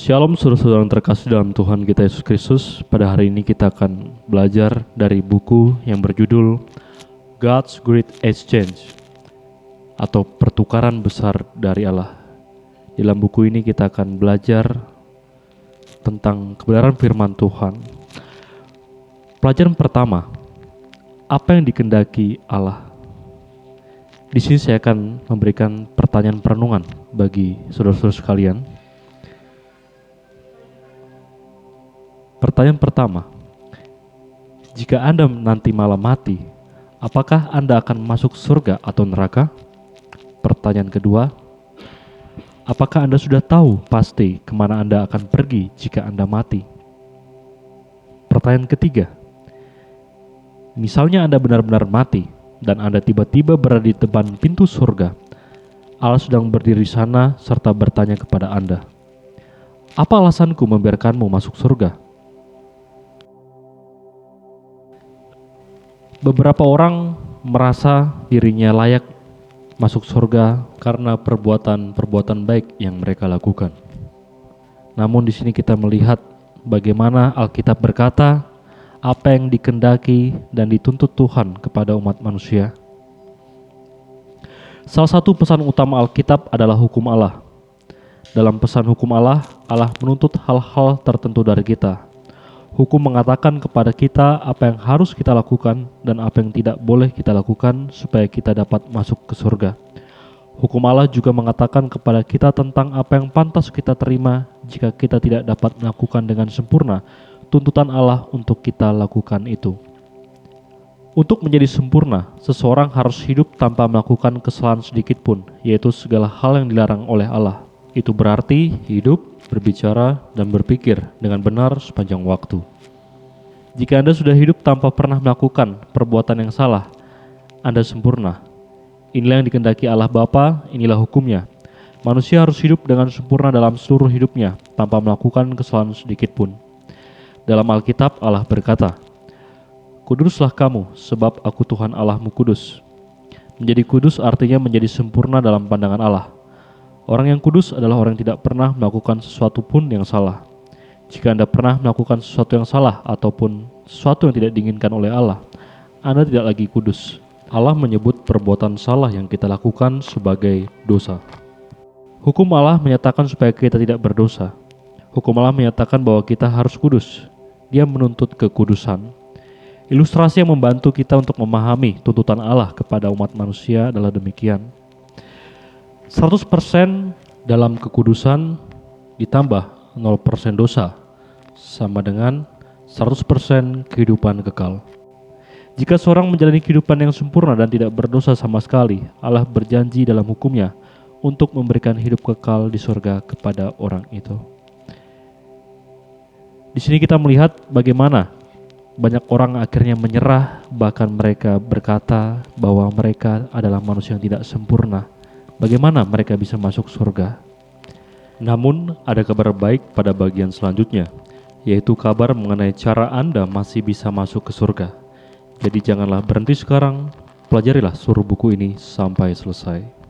Shalom saudara-saudara yang terkasih dalam Tuhan kita Yesus Kristus. Pada hari ini kita akan belajar dari buku yang berjudul God's Great Exchange atau Pertukaran Besar dari Allah. Dalam buku ini kita akan belajar tentang kebenaran firman Tuhan. Pelajaran pertama, apa yang dikehendaki Allah? Di sini saya akan memberikan pertanyaan perenungan bagi saudara-saudara sekalian. Pertanyaan pertama, jika Anda nanti malam mati, apakah Anda akan masuk surga atau neraka? Pertanyaan kedua, apakah Anda sudah tahu pasti kemana Anda akan pergi jika Anda mati? Pertanyaan ketiga, misalnya Anda benar-benar mati dan Anda tiba-tiba berada di depan pintu surga, Allah sedang berdiri di sana serta bertanya kepada Anda, apa alasanku membiarkanmu masuk surga? Beberapa orang merasa dirinya layak masuk surga karena perbuatan-perbuatan baik yang mereka lakukan. Namun di sini kita melihat bagaimana Alkitab berkata apa yang dikehendaki dan dituntut Tuhan kepada umat manusia. Salah satu pesan utama Alkitab adalah hukum Allah. Dalam pesan hukum Allah, Allah menuntut hal-hal tertentu dari kita. Hukum mengatakan kepada kita apa yang harus kita lakukan dan apa yang tidak boleh kita lakukan supaya kita dapat masuk ke surga. Hukum Allah juga mengatakan kepada kita tentang apa yang pantas kita terima jika kita tidak dapat melakukan dengan sempurna tuntutan Allah untuk kita lakukan itu. Untuk menjadi sempurna, seseorang harus hidup tanpa melakukan kesalahan sedikit pun, yaitu segala hal yang dilarang oleh Allah. Itu berarti hidup, berbicara, dan berpikir dengan benar sepanjang waktu. Jika Anda sudah hidup tanpa pernah melakukan perbuatan yang salah, Anda sempurna. Inilah yang dikehendaki Allah Bapa, inilah hukumnya. Manusia harus hidup dengan sempurna dalam seluruh hidupnya, tanpa melakukan kesalahan sedikit pun. Dalam Alkitab, Allah berkata, "Kuduslah kamu, sebab aku Tuhan Allahmu kudus." Menjadi kudus artinya menjadi sempurna dalam pandangan Allah. Orang yang kudus adalah orang yang tidak pernah melakukan sesuatu pun yang salah. Jika Anda pernah melakukan sesuatu yang salah ataupun sesuatu yang tidak diinginkan oleh Allah, Anda tidak lagi kudus. Allah menyebut perbuatan salah yang kita lakukan sebagai dosa. Hukum Allah menyatakan supaya kita tidak berdosa. Hukum Allah menyatakan bahwa kita harus kudus. Dia menuntut kekudusan. Ilustrasi yang membantu kita untuk memahami tuntutan Allah kepada umat manusia adalah demikian. 100% dalam kekudusan ditambah 0% dosa sama dengan 100% kehidupan kekal. Jika seorang menjalani kehidupan yang sempurna dan tidak berdosa sama sekali, Allah berjanji dalam hukumnya untuk memberikan hidup kekal di surga kepada orang itu. Di sini kita melihat bagaimana banyak orang akhirnya menyerah, bahkan mereka berkata bahwa mereka adalah manusia yang tidak sempurna. Bagaimana mereka bisa masuk surga? Namun ada kabar baik pada bagian selanjutnya, yaitu kabar mengenai cara Anda masih bisa masuk ke surga. Jadi janganlah berhenti sekarang, pelajarilah seluruh buku ini sampai selesai.